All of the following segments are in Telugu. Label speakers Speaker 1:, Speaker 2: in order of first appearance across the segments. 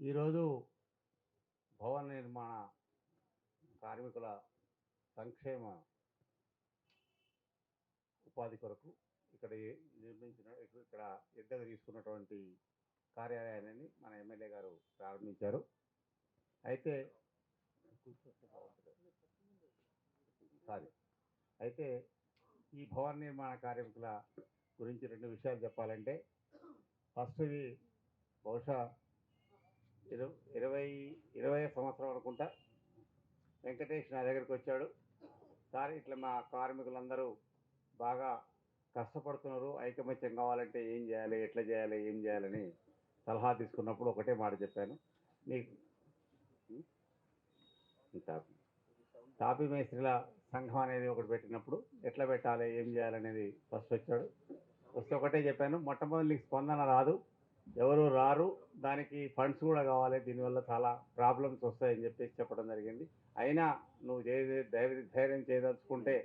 Speaker 1: ఈరోజు భవన నిర్మాణ కార్మికుల సంక్షేమ ఉపాధి కొరకు ఇక్కడ ఇక్కడ ఎద్దగా తీసుకున్నటువంటి కార్యాలయాన్ని మన ఎమ్మెల్యే గారు ప్రారంభించారు. అయితే ఈ భవన నిర్మాణ కార్మికుల గురించి రెండు విషయాలు చెప్పాలంటే, ఫస్ట్ ఇది బహుశా 20 సంవత్సరం అనుకుంటా వెంకటేష్ నా దగ్గరికి వచ్చాడు. సార్ ఇట్లా మా కార్మికులందరూ బాగా కష్టపడుతున్నారు, ఐకమత్యం కావాలంటే ఏం చేయాలి, ఎట్లా చేయాలి, ఏం చేయాలని సలహా తీసుకున్నప్పుడు ఒకటే మాట చెప్పాను, నీకు తాపీ మేస్త్రిల సంఘం అనేది ఒకటి పెట్టినప్పుడు ఎట్లా పెట్టాలి, ఏం చేయాలనేది ఫస్ట్ వచ్చాడు. వస్తే ఒకటే చెప్పాను, మొట్టమొదటి నీకు స్పందన రాదు, ఎవరు రారు, దానికి ఫండ్స్ కూడా కావాలి, దీనివల్ల చాలా ప్రాబ్లమ్స్ వస్తాయని చెప్పేసి చెప్పడం జరిగింది. అయినా నువ్వు ధైర్యం చేయదలుచుకుంటే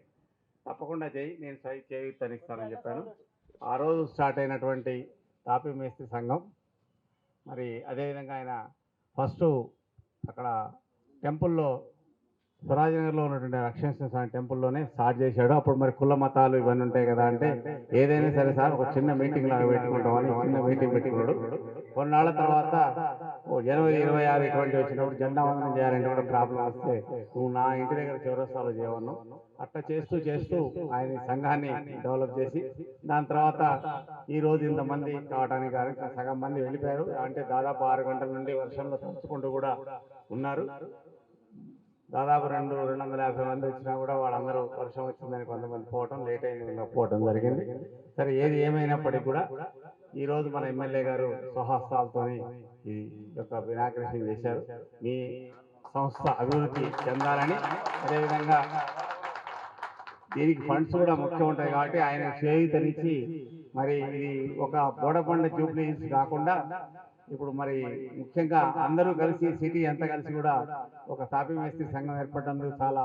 Speaker 1: తప్పకుండా చేయి, నేను చేయిస్తానని చెప్పాను. ఆ రోజు స్టార్ట్ అయినటువంటి తాపీ మేస్త్రి సంఘం మరి అదేవిధంగా ఆయన ఫస్ట్ అక్కడ టెంపుల్లో స్వరాజ్నగర్లో ఉన్నటువంటి రక్షణ స్వామి టెంపుల్లోనే స్టార్ట్ చేశాడు. అప్పుడు మరి కుల మతాలు ఇవన్నీ ఉంటాయి కదా, అంటే ఏదైనా సరే సార్ ఒక చిన్న మీటింగ్ లాగా పెట్టుకుంటామని చిన్న మీటింగ్ పెట్టుకున్నాడు. కొన్నాళ్ళ తర్వాత జనవరి 26 ఇటువంటి వచ్చినప్పుడు జెండా వందనం చేయాలంటే కూడా ప్రాబ్లం వస్తే నువ్వు నా ఇంటి దగ్గర చౌరస్తాలో చేయవన్నావు. అట్లా చేస్తూ చేస్తూ ఆయన సంఘాన్ని డెవలప్ చేసి దాని తర్వాత ఈ రోజు ఇంతమంది కావడానికి సగం మంది వెళ్ళిపోయారు. అంటే దాదాపు 6 గంటల నుండి వర్షంలో తడుచుకుంటూ కూడా ఉన్నారు. దాదాపు 250 మంది వచ్చినా కూడా వాళ్ళందరూ వర్షం వచ్చిందని కొంతమంది పోవటం, లేట్ అయింది పోవటం జరిగింది. సరే ఏది ఏమైనప్పటికీ కూడా ఈరోజు మన ఎమ్మెల్యే గారు స్వహస్తాలతోని ఈ యొక్క ఇనాగ్రేషన్ చేశారు. మీ సంస్థ అభివృద్ధి చెందాలని, అదేవిధంగా దీనికి ఫండ్స్ కూడా ముఖ్యం ఉంటాయి కాబట్టి ఆయన చేయూతనిచ్చి మరి ఇది ఒక బోడబండ జూబ్లీస్ కాకుండా ఇప్పుడు మరి ముఖ్యంగా అందరూ కలిసి సిటీ అంతా కలిసి కూడా ఒక తాపీ మేస్త్రి సంఘం ఏర్పడటందుకు చాలా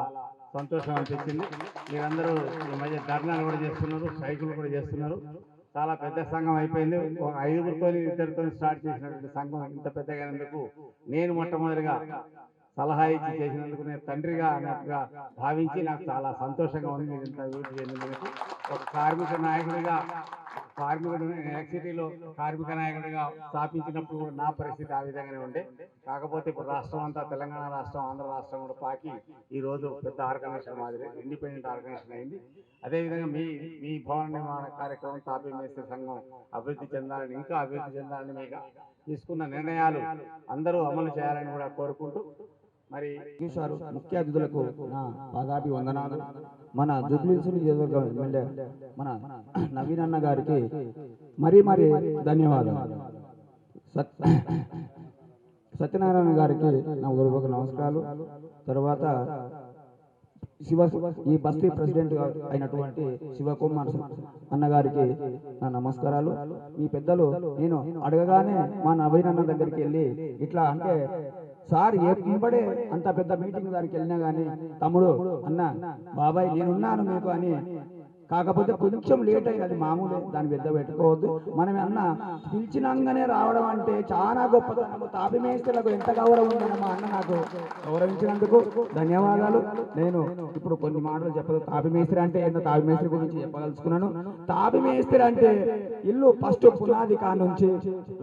Speaker 1: సంతోషం అనిపించింది. మీరందరూ ఈ మధ్య ధర్నాలు కూడా చేస్తున్నారు, స్ట్రైకులు కూడా చేస్తున్నారు. చాలా పెద్ద సంఘం అయిపోయింది. ఒక 5గురితో 2 స్టార్ట్ చేసినటువంటి సంఘం ఇంత పెద్దగా అయినందుకు నేను మొట్టమొదటిగా సలహా ఇచ్చి చేసినందుకు నేను తండ్రిగా అన్నట్టుగా భావించి నాకు చాలా సంతోషంగా ఉంది. మీరు ఇంత అభివృద్ధి చెందినందుకు. ఒక కార్మిక నాయకుడిగా కార్మికుడు ఎలక్ట్రిసిటీలో కార్మిక నాయకుడిగా స్థాపించినప్పుడు కూడా నా పరిస్థితి ఆ విధంగానే ఉండే. కాకపోతే ఇప్పుడు రాష్ట్రం అంతా తెలంగాణ రాష్ట్రం, ఆంధ్ర రాష్ట్రం కూడా పాకి ఈ రోజు పెద్ద ఆర్గనైజేషన్ మాదిరి ఇండిపెండెంట్ ఆర్గనైజేషన్ అయింది. అదేవిధంగా మీ మీ భవన నిర్మాణ కార్యక్రమం తాపీ మేస్త్రి సంఘం అభివృద్ధి చెందాలని, ఇంకా అభివృద్ధి చెందాలని మీకు తీసుకున్న నిర్ణయాలు అందరూ అమలు చేయాలని కూడా కోరుకుంటూ మరి
Speaker 2: సార్ ముఖ్య అతిథులకు నా పాదాభి వందనాలు. మన జూబ్లీహిల్స్ నియోజకవర్గం ఎమ్మెల్యే మన నవీన్ అన్న గారికి మరీ ధన్యవాదాలు. సత్యనారాయణ గారికి నా హృదయపూర్వక నమస్కారాలు. తర్వాత ఈ బస్తీ ప్రెసిడెంట్ అయినటువంటి శివకుమార్ అన్నగారికి నా నమస్కారాలు. మీ పెద్దలు నేను అడగగానే మా నవీన్ అన్న దగ్గరికి వెళ్ళి ఇట్లా అంటే సార్ ఎంబడే అంత పెద్ద మీటింగ్ దానికి వెళ్ళినా కానీ తమ్ముడు అన్న బాబాయ్ నేనున్నాను మీకు అని, కాకపోతే కొంచెం లేట్ అయినది మామూలే, దాన్ని పెద్ద పెట్టుకోవద్దు. మనం అన్న పిలిచినంగానే రావడం అంటే చాలా గొప్పతనము. తాపీ మేస్త్రులకు ఎంత గౌరవం ఉందని మా అన్న నాకు గౌరవించినందుకు ధన్యవాదాలు. నేను ఇప్పుడు కొన్ని మాటలు చెప్పదు. తాపీ మేస్త్రి అంటే ఏంటో తాపీ మేస్త్రి గురించి చెప్పదలుచుకున్నాను. తాపీ మేస్త్రి అంటే ఇల్లు ఫస్ట్ పునాది నుంచి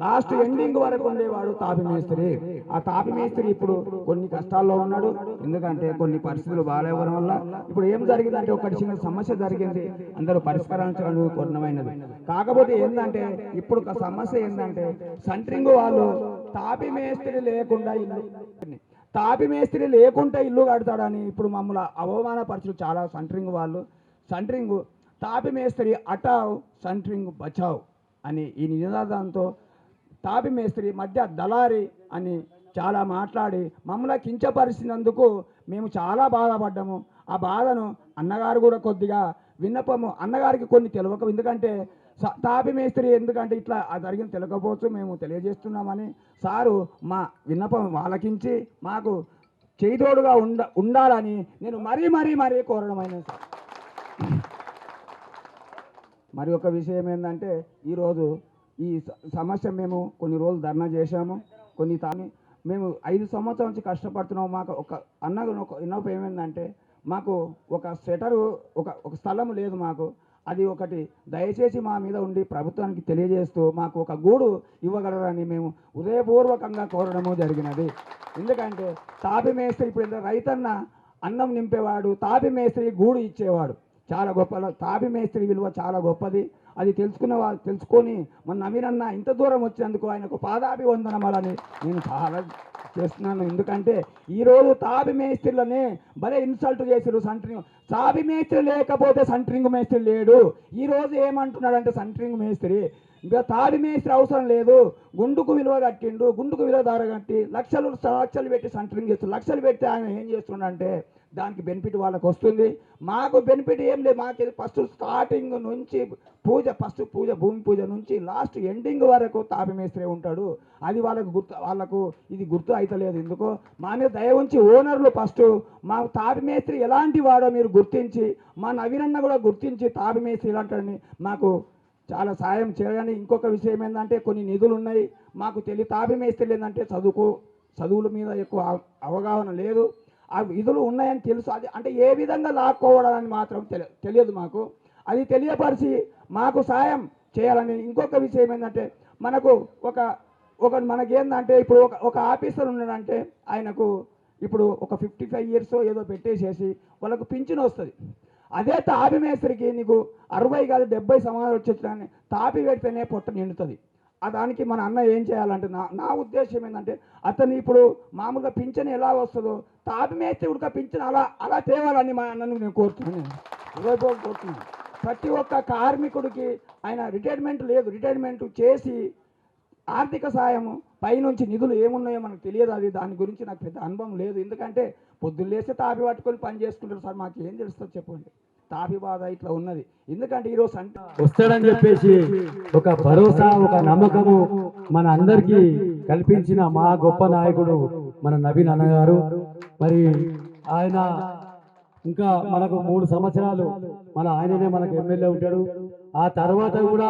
Speaker 2: లాస్ట్ ఎండింగ్ వరకు ఉండేవాడు తాపీ మేస్త్రి. ఆ తాపీ మేస్త్రి ఇప్పుడు కొన్ని కష్టాల్లో ఉన్నాడు. ఎందుకంటే కొన్ని పరిస్థితులు బాగాలేవడం వల్ల ఇప్పుడు ఏం జరిగిందంటే ఒకటి చిన్న సమస్య జరిగింది, అందరూ పరిష్కరించడం కొన్నమైనది. కాకపోతే ఏంటంటే ఇప్పుడు ఒక సమస్య ఏంటంటే సెంట్రింగ్ వాళ్ళు తాపీ మేస్త్రి లేకుండా ఇల్లు కడతాడని ఇప్పుడు మమ్మల్ని అవమానపరచు చాలా సెంట్రింగ్ వాళ్ళు. సెంట్రింగ్ తాపీ మేస్త్రి అటావ్ సెంట్రింగ్ బచావ్ అని ఈ నినాదంతో తాపీ మేస్త్రి మధ్య దళారి అని చాలా మాట్లాడి మమ్మల్ని కించపరిచినందుకు మేము చాలా బాధపడ్డాము. ఆ బాధను అన్నగారు కూడా కొద్దిగా విన్నపము అన్నగారికి కొన్ని తెలియక, ఎందుకంటే తాపీ మేస్త్రి ఎందుకంటే ఇట్లా జరిగిన తెలియకపోవచ్చు, మేము తెలియజేస్తున్నామని సారు మా విన్నపం ఆలకించి మాకు చేదోడుగా ఉండాలని నేను మరీ కోరడమైనది సార్. మరి ఒక విషయం ఏంటంటే ఈరోజు ఈ సమస్య మేము కొన్ని రోజులు ధర్నా చేశాము. మేము 5 సంవత్సరాల నుంచి కష్టపడుతున్నాము. మాకు ఒక విన్నపం ఏమైందంటే మాకు ఒక షెటరు ఒక స్థలం లేదు మాకు, అది ఒకటి దయచేసి మా మీద ఉండి ప్రభుత్వానికి తెలియజేస్తూ మాకు ఒక గూడు ఇవ్వగలరని మేము హృదయపూర్వకంగా కోరడము జరిగినది. ఎందుకంటే తాపీ మేస్త్రి ఇప్పుడు రైతన్న అన్నం నింపేవాడు, తాపీ మేస్త్రి గూడు ఇచ్చేవాడు. చాలా గొప్ప తాపీ మేస్త్రి విలువ చాలా గొప్పది. అది తెలుసుకొని మన నవీన్ అన్న ఇంత దూరం వచ్చినందుకు ఆయనకు పాదాభి వందనమాలని నేను చాలా చేస్తున్నాను. ఎందుకంటే ఈరోజు తాపీ మేస్త్రిలనే భలే ఇన్సల్ట్ చేశారు. తాపీ మేస్త్రి లేకపోతే సెంట్రింగ్ మేస్త్రి లేడు. ఈరోజు ఏమంటున్నాడంటే సెంట్రింగ్ మేస్త్రి ఇంకా తాపీ మేస్త్రి అవసరం లేదు, గుండుకు విలువ కట్టిండు, గుండుకు విలువ ధార కట్టి లక్షలు పెట్టి సెంట్రింగ్ చేస్తూ లక్షలు పెట్టి ఆయన ఏం చేస్తుండంటే దానికి బెనిఫిట్ వాళ్ళకు వస్తుంది. మాకు బెనిఫిట్ ఏం లేదు. మాకు ఫస్ట్ స్టార్టింగ్ నుంచి భూమి పూజ నుంచి లాస్ట్ ఎండింగ్ వరకు తాపీ మేస్త్రి ఉంటాడు. అది వాళ్ళకు ఇది గుర్తు అయితలేదు. ఎందుకో మా మీద దయ ఉంచి ఓనర్లు ఫస్ట్ మా తాపీ మేస్త్రి ఎలాంటి వాడో మీరు గుర్తించి, మా నవీనన్న కూడా గుర్తించి తాపీ మేస్త్రి ఇలాంటి మాకు చాలా సాయం చేయాలని. ఇంకొక విషయం ఏంటంటే కొన్ని నిధులు ఉన్నాయి మాకు తాపీ మేస్త్రి ఏంటంటే చదువుల మీద ఎక్కువ అవగాహన లేదు. ఆ విధులు ఉన్నాయని తెలుసు, అది అంటే ఏ విధంగా లాక్కోవడాలని మాత్రం తెలియదు మాకు. అది తెలియపరిచి మాకు సాయం చేయాలని. ఇంకొక విషయం ఏంటంటే మనకు మనకేందంటే ఇప్పుడు ఒక ఆఫీసర్ ఉన్నాడంటే ఆయనకు ఇప్పుడు ఒక 55 years ఏదో పెట్టేసేసి వాళ్ళకు పింఛన్ వస్తుంది. అదే తాపీ మేస్త్రికి నీకు 60 కాదు 70 సంవత్సరాలు వచ్చేసాన్ని తాపి పెడితేనే పొట్ట నిండుతుంది. దానికి మన అన్న ఏం చేయాలంటే నా ఉద్దేశం ఏంటంటే అతను ఇప్పుడు మామూలుగా పింఛన్ ఎలా వస్తుందో తాపీ మేస్త్రి ఉడక పింఛన్ అలా తేవాలని మా అన్నను నేను కోరుతున్నాను. ప్రతి ఒక్క కార్మికుడికి ఆయన రిటైర్మెంట్ లేదు, రిటైర్మెంట్ చేసి ఆర్థిక సాయము పైనుంచి నిధులు ఏమున్నాయో మనకు తెలియదు. అది దాని గురించి నాకు పెద్ద అనుభవం లేదు. ఎందుకంటే పొద్దున్న లేస్తే తాపి పట్టుకొని పని చేసుకుంటారు సార్, మాకు ఏం తెలుస్తుంది చెప్పండి. తాపి బాధ ఇట్లా ఉన్నది. ఎందుకంటే ఈరోజు
Speaker 3: వస్తాడని చెప్పేసి ఒక భరోసా, ఒక నమ్మకము మన అందరికీ కల్పించిన మా గొప్ప నాయకుడు మన నవీన్ అన్న గారు. మరి ఆయన ఇంకా మనకు 3 సంవత్సరాలు ఆయననే మనకు ఎమ్మెల్యే ఉంటాడు. ఆ తర్వాత కూడా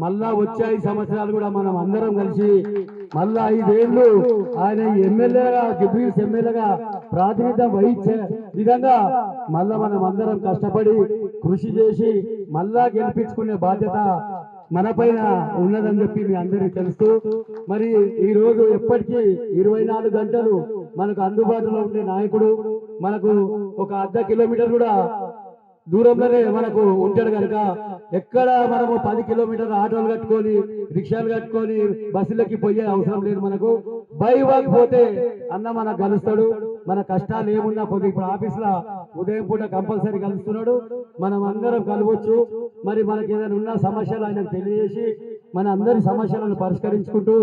Speaker 3: మళ్ళా వచ్చే 5 సంవత్సరాలు కూడా మనం అందరం కలిసి మళ్ళా 5 ఏళ్ళు ఆయన ఎమ్మెల్యేగా జుబ్లీస్ ఎమ్మెల్యేగా ప్రాతినిధ్యం వహించే విధంగా మళ్ళా మనం అందరం కష్టపడి కృషి చేసి మళ్ళా గెలిపించుకునే బాధ్యత మన పైన ఉన్నదని చెప్పి మీ అందరికీ తెలుస్తూ మరి ఈ రోజు ఎప్పటికీ 24 గంటలు మనకు అందుబాటులో ఉండే నాయకుడు మనకు ఒక అర్ధ కిలోమీటర్ కూడా దూరంలోనే మనకు ఉంటాడు కనుక ఎక్కడ మనము 10 కిలోమీటర్ల ఆటోలు కట్టుకొని రిక్షాలు కట్టుకొని బస్సులకి పోయే అవసరం లేదు. మనకు బై వాక్ పోతే అన్న మనకు కలుస్తాడు. మన కష్టాలు ఏమున్నా పోతే ఇప్పుడు ఆఫీస్లో ఉదయం పూట కంపల్సరీ కలుస్తున్నాడు. మనం అందరం కలవచ్చు. మరి మనకి ఏదైనా ఉన్న సమస్యలు ఆయనకు తెలియజేసి మన అందరి సమస్యలను పరిష్కరించుకుంటూ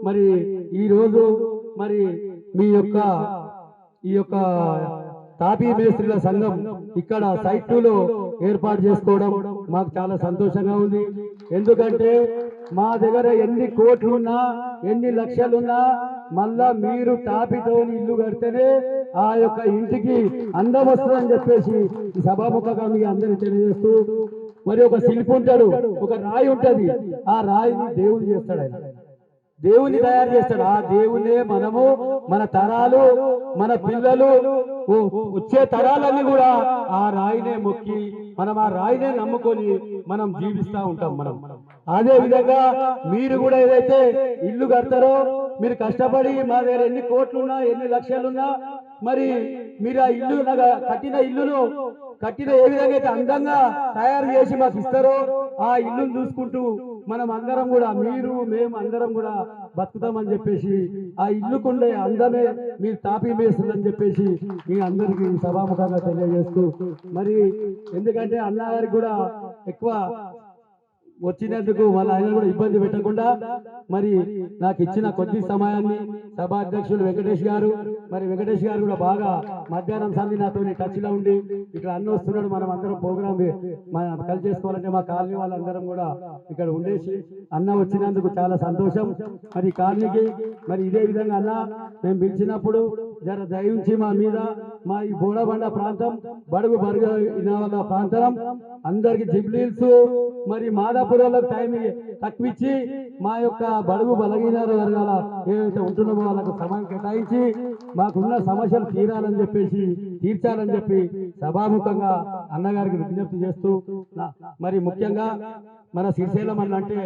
Speaker 3: మరి ఈ రోజు మరి మీ యొక్క ఈ యొక్క తాపీ మేస్త్రీల సంఘం ఇక్కడ సైట్ 2లో ఏర్పాటు చేసుకోవడం మాకు చాలా సంతోషంగా ఉంది. ఎందుకంటే మా దగ్గర ఎన్ని కోట్లున్నా ఎన్ని లక్షలున్నా మళ్ళా మీరు తాపితోని ఇల్లు కడితేనే ఆ యొక్క ఇంటికి అందం వస్తుందని చెప్పేసి ఈ సభాముఖంగా మీ అందరికీ తెలియజేస్తూ మరి ఒక శిల్పి ఉంటాడు, ఒక రాయి ఉంటది, ఆ రాయిని దేవుడు చేస్తాడు. ఆయన దేవుని తయారు చేస్తాడు. ఆ దేవునే మనము మన తరాలు మన పిల్లలు వచ్చే తరాలన్నీ కూడా ఆ రాయినే మొక్కి మనం ఆ రాయినే నమ్ముకొని మనం జీవిస్తూ ఉంటాం. మనం అదే విధంగా మీరు కూడా ఏదైతే ఇల్లు కడతారో మీరు కష్టపడి మా దగ్గర ఎన్ని కోట్లున్నా ఎన్ని లక్షలున్నా మరి మీరు ఆ ఇల్లు కట్టిన ఏ విధంగా అయితే అందంగా తయారు చేసి మాకు ఇస్తారో ఆ ఇల్లును చూసుకుంటూ మనం అందరం కూడా మేము అందరం కూడా బతుకుతామని చెప్పేసి ఆ ఇల్లుకుండే అందమే మీరు తాపీ మేస్తుందని చెప్పేసి మీ అందరికీ సభాముఖంగా తెలియజేస్తూ మరి ఎందుకంటే అన్నగారికి కూడా ఎక్కువ వచ్చినందుకు వాళ్ళ ఆయన కూడా ఇబ్బంది పెట్టకుండా మరి నాకు ఇచ్చిన కొద్ది సమయాన్ని సభా అధ్యక్షులు వెంకటేష్ గారు కూడా బాగా మధ్యాహ్నం సంధి నాతో టచ్ లో ఉండి ఇక్కడ అన్న వస్తున్నాడు మనం అందరం ప్రోగ్రామ్ కలిసి చేసుకోవాలంటే మా కాలనీ వాళ్ళందరం కూడా ఇక్కడ ఉండేసి అన్న వచ్చినందుకు చాలా సంతోషం. మరి కాలనీకి మరి ఇదే విధంగా అన్న మేము పిలిచినప్పుడు జర దయించి మా మీద మా ఈ బోడబండ ప్రాంతం బడుగు బరుగ ప్రాంతం అందరికి జిబ్లీల్స్ మరి మాదాపురంలోకి టైం తక్కువిచ్చి మా యొక్క బడుగు బలహీన వర్గాల ఏదైతే ఉంటున్నామో వాళ్ళకు సమయం కేటాయించి మాకున్న సమస్యలు తీర్చాలని చెప్పి సభాముఖంగా అన్నగారికి విజ్ఞప్తి చేస్తూ మరి ముఖ్యంగా మన శ్రీశైలం అంటే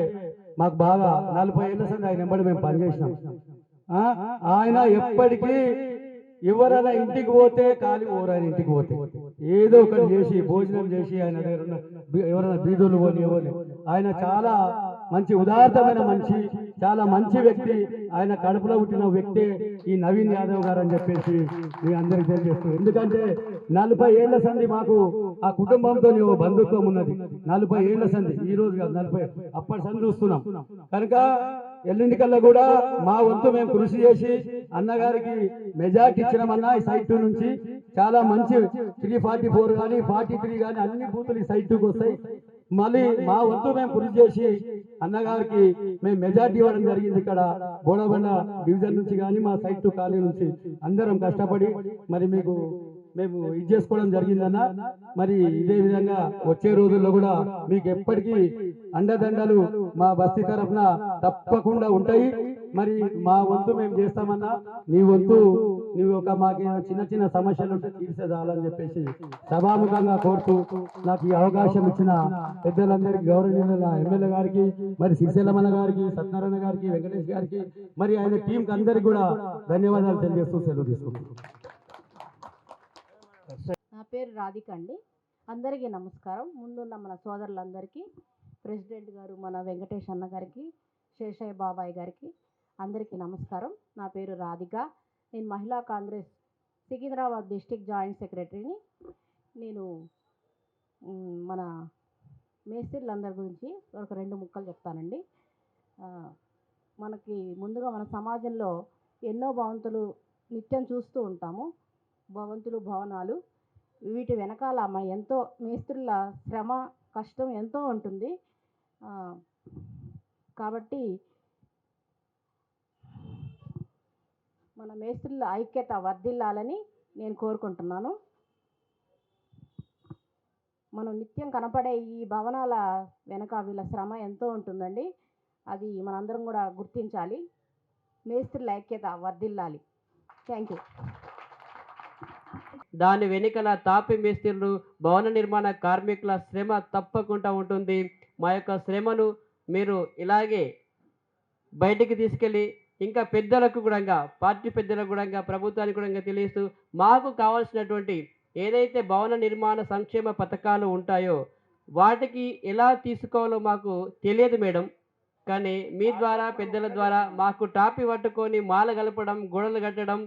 Speaker 3: మాకు బాగా 40 ఏళ్ల సంది ఆయన వెంబడి మేము పనిచేసినాం. ఆయన ఎప్పటికీ ఎవరైనా ఇంటికి పోతే ఖాళీ ఆయన ఇంటికి పోతే ఏదో ఒకటి చేసి భోజనం చేసి ఆయన దగ్గర ఉన్న ఎవరైనా బీదోళ్ళు పోని ఎవరు ఆయన చాలా మంచి ఉదాత్తమైన చాలా మంచి వ్యక్తి. ఆయన కడుపులో పుట్టిన వ్యక్తే ఈ నవీన్ యాదవ్ గారు అని చెప్పేసి మీ అందరికి తెలియజేస్తుంది. ఎందుకంటే 40 ఏళ్ల సంధి మాకు ఆ కుటుంబంతో బంధుత్వం ఉన్నది. 40 ఏళ్ల సంధి ఈ రోజు కాదు 40 అప్పటి సంధి చూస్తున్నాం కనుక ఎల్లుండికల్లా కూడా మా వంతు మేము కృషి చేసి అన్నగారికి మెజార్టీ ఇచ్చినామన్నా ఈ సైట్ 2 నుంచి చాలా మంచి 344 కానీ 43 కానీ అన్ని బూతులు ఈ సైట్ 2కి వస్తాయి. మళ్ళీ మా వంతు మేము కృషి చేసి అన్నగారికి మేము మెజార్టీ ఇవ్వడం జరిగింది. ఇక్కడ బోడబండ డివిజన్ నుంచి కానీ మా సైట్ 2 కాలనీ నుంచి అందరం కష్టపడి మరి మేము ఇది చేసుకోవడం జరిగిందన్న. మరి ఇదే విధంగా వచ్చే రోజుల్లో కూడా మీకు ఎప్పటికీ అండదండలు మా బస్తీ తరఫున తప్పకుండా ఉంటాయి. మరి మా వంతు మేము చేస్తామన్నా నీ వంతు నువ్వు మాకు చిన్న సమస్యలు ఉంటే తీర్చేదాలని చెప్పేసి సభాముఖంగా కోరుతూ నాకు ఈ అవకాశం ఇచ్చిన పెద్దలందరికీ గౌరవనీయుల ఎమ్మెల్యే గారికి మరి శ్రీశైలమన్న గారికి సత్యనారాయణ గారికి వెంకటేష్ గారికి మరి ఆయన టీంకి అందరికి కూడా ధన్యవాదాలు తెలియజేస్తూ సెలవు తీసుకుంటున్నాను.
Speaker 4: నా పేరు రాధిక అండి. అందరికీ నమస్కారం. ముందున్న మన సోదరులందరికీ ప్రెసిడెంట్ గారు మన వెంకటేష్ అన్న గారికి శేషయ్య బాబాయ్ గారికి అందరికీ నమస్కారం. నా పేరు రాధిక. నేను మహిళా కాంగ్రెస్ సికింద్రాబాద్ డిస్టిక్ జాయింట్ సెక్రటరీని. నేను మన మేస్త్రీలందరి గురించి ఒక 2 ముక్కలు చెప్తానండి. మనకి ముందుగా మన సమాజంలో ఎన్నో భవంతులు నిత్యం చూస్తూ ఉంటాము. భవంతులు భవనాలు వీటి వెనకాల ఎంతో మేస్త్రుల శ్రమ కష్టం ఎంతో ఉంటుంది. కాబట్టి మన మేస్త్రుల ఐక్యత వర్ధిల్లాలని నేను కోరుకుంటున్నాను. మనం నిత్యం కనపడే ఈ భవనాల వెనక వీళ్ళ శ్రమ ఎంతో ఉంటుందండి. అది మనందరం కూడా గుర్తించాలి. మేస్త్రీల ఐక్యత వర్ధిల్లాలి. Thank you.
Speaker 5: దాని వెనుకల తాపి మేస్త్రీలు, భవన నిర్మాణ కార్మికుల శ్రమ తప్పకుండా ఉంటుంది. మా యొక్క శ్రమను మీరు ఇలాగే బయటికి తీసుకెళ్ళి ఇంకా పెద్దలకు కూడా, పార్టీ పెద్దలకు కూడా, ప్రభుత్వానికి కూడా తెలియస్తూ మాకు కావాల్సినటువంటి ఏదైతే భవన నిర్మాణ సంక్షేమ పథకాలు ఉంటాయో వాటికి ఎలా తీసుకోవాలో మాకు తెలియదు మేడం. కానీ మీ ద్వారా పెద్దల ద్వారా మాకు టాపి పట్టుకొని మాల కలపడం, గోడలు కట్టడం,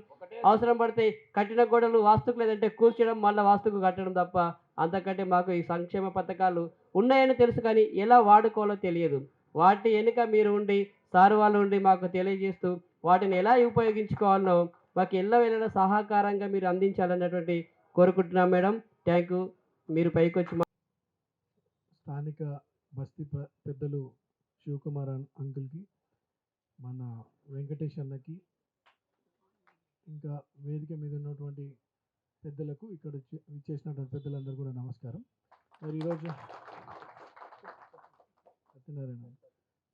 Speaker 5: అవసరం పడితే కట్టిన గోడలు వాస్తుకు లేదంటే కూర్చడం, మళ్ళీ వాస్తుకు కట్టడం తప్ప అంతకంటే మాకు ఈ సంక్షేమ పథకాలు ఉన్నాయని తెలుసు కానీ ఎలా వాడుకోవాలో తెలియదు. వాటి వెనుక మీరు ఉండి, సార్ వాళ్ళు ఉండి మాకు తెలియజేస్తూ వాటిని ఎలా ఉపయోగించుకోవాలనో మాకు ఎల్లవేళలా సహకారంగా మీరు అందించాలన్నటువంటి కోరుకుంటున్నాం మేడం. Thank you. మీరు పైకి వచ్చి
Speaker 6: స్థానిక బస్తీ పెద్దలు శివకుమార్ అంకుల్కి, మన వెంకటేష్ అన్నకి, ఇంకా వేదిక మీద ఉన్నటువంటి పెద్దలకు, ఇక్కడ ఇచ్చేసినటువంటి పెద్దలందరూ కూడా నమస్కారం. మరి ఈరోజు సత్యనారాయణ,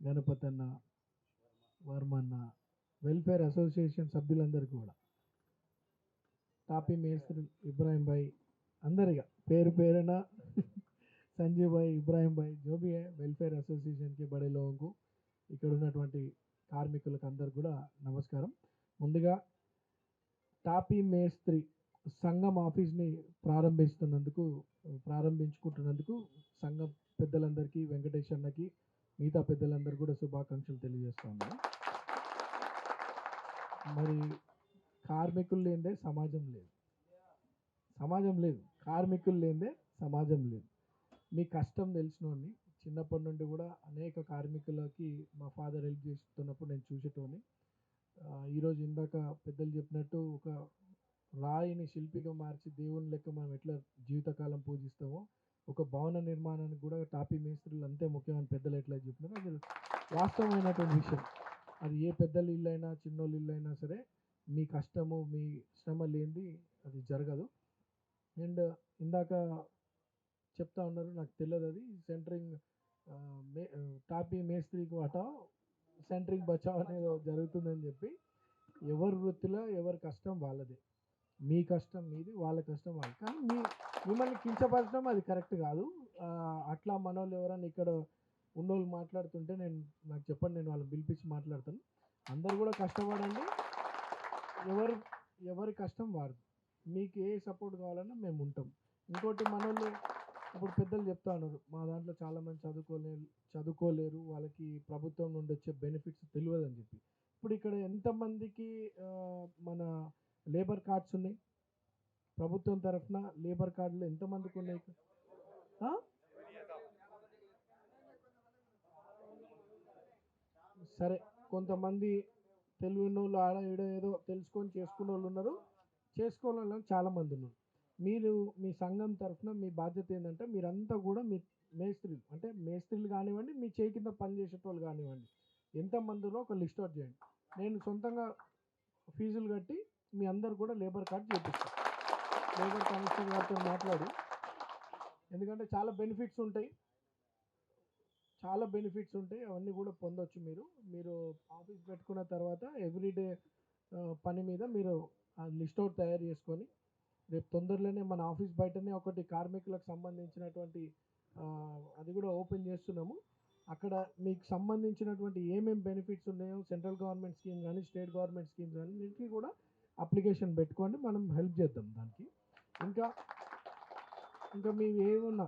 Speaker 6: గణపతి అన్న, వర్మ అన్న, వెల్ఫేర్ అసోసియేషన్ సభ్యులందరికీ కూడా, తాపీ మేస్త్రి ఇబ్రాహిం భాయ్, అందరిగా పేరు పేరున संजीव भाई, इब्राहिम भाई, जो भी है वेलफेयर एसोसिएशन के बड़े लोगों को, ఇక్కడ ఉన్నటువంటి కార్మికులకు అందరు కూడా నమస్కారం. ముందుగా టాపీ మేస్త్రి సంఘం ఆఫీస్ని ప్రారంభించుకుంటున్నందుకు సంఘం పెద్దలందరికీ, వెంకటేష్ అన్నకి, మిగతా పెద్దలందరూ కూడా శుభాకాంక్షలు తెలియజేస్తున్నాను. మరి కార్మికులు లేనిదే సమాజం లేదు, కార్మికులు లేనిదే సమాజం లేదు. మీ కష్టం తెలిసినోడిని, చిన్నప్పటి నుండి కూడా అనేక కార్మికులకి మా ఫాదర్ హెల్ప్ చేస్తున్నప్పుడు నేను చూసేటోని. ఈరోజు ఇందాక పెద్దలు చెప్పినట్టు ఒక రాయిని శిల్పిగా మార్చి దేవుని లెక్క మనం ఎట్లా జీవితకాలం పూజిస్తామో, ఒక భవన నిర్మాణానికి కూడా టాపీ మేస్త్రులు అంతే ముఖ్యమైన పెద్దలు ఎట్లా చెప్పినారో అది వాస్తవమైనటువంటి విషయం. అది ఏ పెద్దల ఇల్లు అయినా, చిన్నోళ్ళ ఇల్లు అయినా సరే, మీ కష్టము, మీ శ్రమ లేనిది అది జరగదు. అండ్ ఇందాక చెప్తా ఉన్నారు, నాకు తెలియదు అది సెంటరింగ్ టాపీ మేస్త్రికి హటావ్ సెంటరింగ్ బచావ్ అనేది జరుగుతుందని చెప్పి. ఎవరి వృత్తిలో ఎవరి కష్టం వాళ్ళదే, మీ కష్టం మీది, వాళ్ళ కష్టం వాళ్ళది. కానీ మిమ్మల్ని కించపరచడం అది కరెక్ట్ కాదు. అట్లా మనోళ్ళు ఎవరైనా ఇక్కడ ఉన్నోళ్ళు మాట్లాడుతుంటే నాకు చెప్పండి, నేను వాళ్ళని పిలిపించి మాట్లాడతాను. అందరు కూడా కష్టపడండి, ఎవరి కష్టం వారిది. మీకు ఏ సపోర్ట్ కావాలన్నా మేము ఉంటాం. ఇంకోటి, మనోళ్ళు ఇప్పుడు పెద్దలు చెప్తా ఉన్నారు, మా దాంట్లో చాలామంది చదువుకోలేరు, వాళ్ళకి ప్రభుత్వం నుండి వచ్చే బెనిఫిట్స్ తెలియదు అని చెప్పి. ఇప్పుడు ఇక్కడ ఎంతమందికి మన లేబర్ కార్డ్స్ ఉన్నాయి? ప్రభుత్వం తరఫున లేబర్ కార్డులు ఎంతమందికి ఉన్నాయి? సరే, కొంతమంది తెలివిన వాళ్ళు ఆడ ఈడ ఏదో తెలుసుకొని చేసుకునే వాళ్ళు ఉన్నారు, చేసుకోని వాళ్ళు చాలామంది ఉన్నారు. మీరు మీ సంఘం తరఫున మీ బాధ్యత ఏంటంటే, మీరంతా కూడా మీ మేస్త్రీలు, అంటే మేస్త్రీలు కానివ్వండి, మీ చేయి కింద పనిచేసేటోళ్ళు కానివ్వండి, ఎంతమందిలో ఒక లిస్ట్ అవుట్ చేయండి. నేను సొంతంగా ఫీజులు కట్టి మీ అందరు కూడా లేబర్ కార్డ్ చేపిస్తాను. లేబర్ కమిషనర్ గారితో మాట్లాడి, ఎందుకంటే చాలా బెనిఫిట్స్ ఉంటాయి, అవన్నీ కూడా పొందొచ్చు. మీరు ఆఫీస్ పెట్టుకున్న తర్వాత ఎవ్రీడే పని మీద మీరు ఆ లిస్ట్ అవుట్ తయారు చేసుకొని, రేపు తొందరలోనే మన ఆఫీస్ బయటనే ఒకటి కార్మికులకు సంబంధించినటువంటి అది కూడా ఓపెన్ చేస్తున్నాము. అక్కడ మీకు సంబంధించినటువంటి ఏమేమి బెనిఫిట్స్ ఉన్నాయో, సెంట్రల్ గవర్నమెంట్ స్కీమ్ కానీ, స్టేట్ గవర్నమెంట్ స్కీమ్స్ కానీ, అన్నింటికి కూడా అప్లికేషన్ పెట్టుకోండి, మనం హెల్ప్ చేద్దాం దానికి. ఇంకా ఏమైనా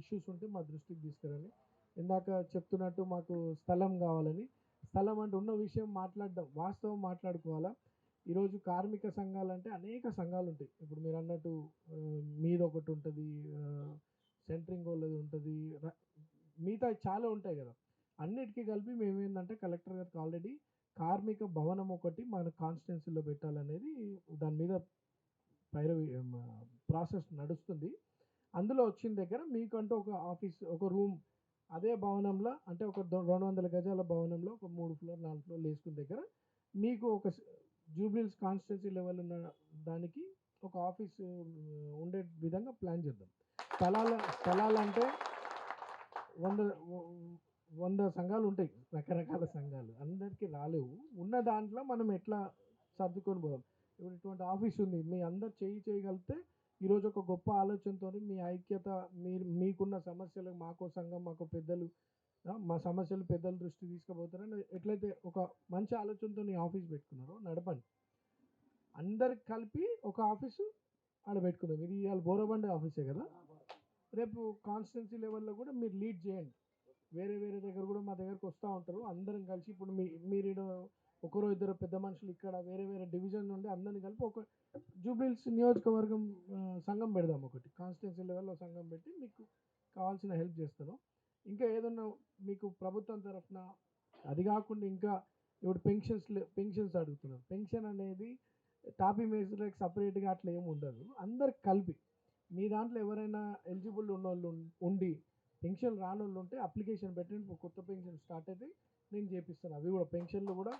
Speaker 6: ఇష్యూస్ ఉంటే మా దృష్టికి తీసుకురండి. ఇందాక చెప్తున్నట్టు మాకు స్థలం కావాలని, స్థలం అంటే ఉన్న విషయం మాట్లాడడం, వాస్తవం మాట్లాడుకోవాలా. ఈరోజు కార్మిక సంఘాలు అంటే అనేక సంఘాలు ఉంటాయి. ఇప్పుడు మీరు అన్నట్టు మీద ఒకటి ఉంటుంది, సెంటరింగ్ వాళ్ళది ఉంటుంది, మిగతా చాలా ఉంటాయి కదా. అన్నిటికీ కలిపి మేము ఏంటంటే కలెక్టర్ గారికి ఆల్రెడీ కార్మిక భవనం ఒకటి మన కాన్స్టిట్యున్సీలో పెట్టాలనేది దాని మీద ప్రాసెస్ నడుస్తుంది. అందులో వచ్చిన దగ్గర మీకంటూ ఒక ఆఫీస్, ఒక రూమ్ అదే భవనంలో, అంటే ఒక 200 గజాల భవనంలో ఒక 3 ఫ్లోర్ 4 ఫ్లోర్లు వేసుకున్న దగ్గర మీకు ఒక జూబ్లీహిల్స్ కాన్స్టిట్యున్సీ లెవెల్ ఉన్న దానికి ఒక ఆఫీస్ ఉండే విధంగా ప్లాన్ చేద్దాం. స్థలాలంటే 100 సంఘాలు ఉంటాయి, రకరకాల సంఘాలు, అందరికీ రాలేవు. ఉన్న దాంట్లో మనం ఎట్లా సర్దుకొని పోదాం. ఇప్పుడు ఇటువంటి ఆఫీస్ ఉంది, మీ అందరు చేయగలిగితే ఈరోజు ఒక గొప్ప ఆలోచనతో మీ ఐక్యత, మీకున్న సమస్యలకు మాకో సంఘం, మాకు పెద్దలు, మా సమస్యలు పెద్దల దృష్టికి తీసుకుపోతారని ఎట్లయితే ఒక మంచి ఆలోచనతో ఆఫీస్ పెట్టుకున్నారో నడపండి. అందరికి కలిపి ఒక ఆఫీసు ఆడ పెట్టుకుందాం. ఇది ఇవాళ బోరబండ ఆఫీసే కదా, రేపు కాన్స్టిట్యున్సీ లెవెల్లో కూడా మీరు లీడ్ చేయండి. వేరే దగ్గర కూడా మా దగ్గరకు వస్తూ ఉంటారు, అందరం కలిసి. ఇప్పుడు మీరు ఒకరో ఇద్దరు పెద్ద మనుషులు ఇక్కడ వేరే డివిజన్ నుండి అందరిని కలిపి ఒక జూబ్లీహిల్స్ నియోజకవర్గం సంఘం పెడదాం. ఒకటి కాన్స్టిట్యున్సీ లెవెల్లో సంఘం పెట్టి మీకు కావాల్సిన హెల్ప్ చేస్తాను. ఇంకా ఏదన్నా మీకు ప్రభుత్వం తరఫున, అది కాకుండా ఇంకా ఇప్పుడు పెన్షన్స్ అడుగుతున్నారు. పెన్షన్ అనేది టాపీ మేస్త్రీలకు సపరేట్గా అట్లా ఏమి ఉండదు, అందరికి కలిపి. మీ దాంట్లో ఎవరైనా ఎలిజిబుల్ ఉన్నోళ్ళు ఉండి పెన్షన్ రానోళ్ళు ఉంటే అప్లికేషన్ పెట్టండి, కొత్త పెన్షన్ స్టార్ట్ అయితే నేను చేపిస్తాను. అవి కూడా పెన్షన్లు కూడా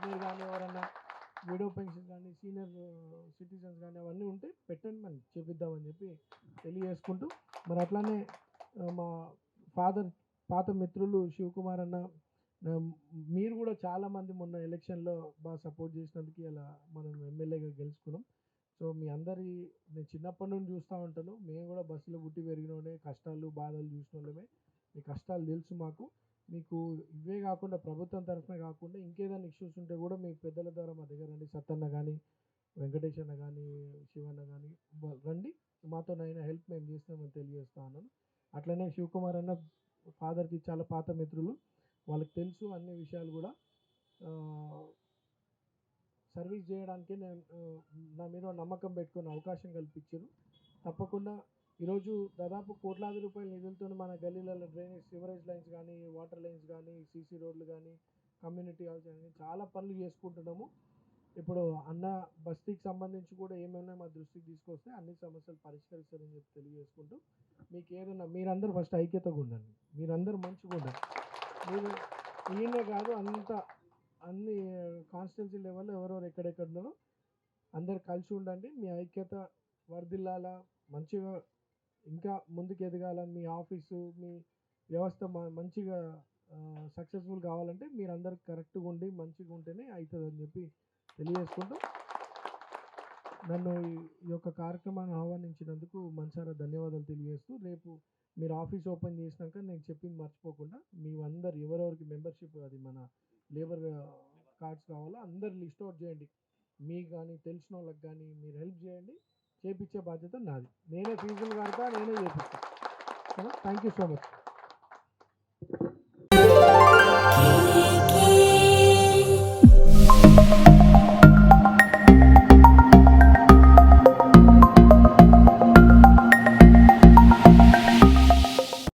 Speaker 6: మీరు కానీ ఎవరైనా విడో పెన్షన్ కానీ సీనియర్ సిటిజన్స్ కానీ అవన్నీ ఉంటే పెట్టండి, మనం చేపిద్దామని చెప్పి తెలియజేసుకుంటూ, మరి అట్లానే మా పాత మిత్రులు శివకుమార్ అన్న, మీరు కూడా చాలామంది మొన్న ఎలక్షన్లో బాగా సపోర్ట్ చేసినందుకు ఇలా మనం ఎమ్మెల్యేగా గెలుచుకున్నాం. సో మీ నేను చిన్నప్పటి నుండి చూస్తూ ఉంటాను, మేము కూడా బస్సులో పుట్టి పెరిగిన వాళ్ళే, కష్టాలు బాధలు చూసిన వాళ్ళమే. మీ కష్టాలు తెలుసు మాకు. మీకు ఇవే కాకుండా ప్రభుత్వం తరఫున కాకుండా ఇంకేదైనా ఇష్యూస్ ఉంటే కూడా మీ పెద్దల ద్వారా మా దగ్గర రండి. సత్తన్న కానీ, వెంకటేష్ అన్న కానీ, శివన్న కానీ రండి, మాతోనైనా హెల్ప్ మేము చేస్తామని తెలియజేస్తా ఉన్నాను. అట్లనే శివకుమార్ అన్న ఫాదర్కి చాలా పాత మిత్రులు, వాళ్ళకి తెలుసు అన్ని విషయాలు కూడా. సర్వీస్ చేయడానికే నేను నా మీద నమ్మకం పెట్టుకుని అవకాశం కల్పించారు. తప్పకుండా ఈరోజు దాదాపు కోట్లాది రూపాయల నిధులతో మన గల్లీలలో డ్రైనేజ్, సివరేజ్ లైన్స్ కానీ, వాటర్ లైన్స్ కానీ, సీసీ రోడ్లు కానీ, కమ్యూనిటీ హాల్స్ కానీ చాలా పనులు చేసుకుంటున్నాము. ఇప్పుడు అన్న బస్తీకి సంబంధించి కూడా ఏమైనా మా దృష్టికి తీసుకొస్తే అన్ని సమస్యలు పరిష్కరిస్తారని చెప్పి తెలియజేసుకుంటూ, మీకు ఏదన్నా మీరందరూ ఫస్ట్ ఐక్యతగా ఉండండి, మీరందరూ మంచిగా ఉండండి. మీరు ఈయనే కాదు, అన్ని కాన్స్టిట్యున్సీ లెవెల్లో ఎవరెవరు ఎక్కడెక్కడ ఉన్నారో అందరు కలిసి ఉండండి. మీ ఐక్యత వర్ధిల్లాలా, మంచిగా ఇంకా ముందుకు ఎదగాల, మీ ఆఫీసు, మీ వ్యవస్థ మంచిగా సక్సెస్ఫుల్ కావాలంటే మీరందరూ కరెక్ట్గా ఉండి మంచిగా ఉంటేనే అవుతుందని చెప్పి తెలియజేసుకుంటూ, నన్ను ఈ యొక్క కార్యక్రమాన్ని ఆహ్వానించినందుకు మనసారా ధన్యవాదాలు తెలియజేస్తూ, రేపు మీరు ఆఫీస్ ఓపెన్ చేసినాక నేను చెప్పింది మర్చిపోకుండా మీ అందరు ఎవరెవరికి మెంబర్షిప్, అది మన లేబర్ కార్డ్స్ కావాలో అందరు లిస్ట్ అవుట్ చేయండి. మీకు కానీ తెలిసిన వాళ్ళకి కానీ మీరు హెల్ప్ చేయండి, చేపించే బాధ్యత నాది. నేనే ఫీజులు కడతా, నేనే చేపిస్తాను. Thank you so much.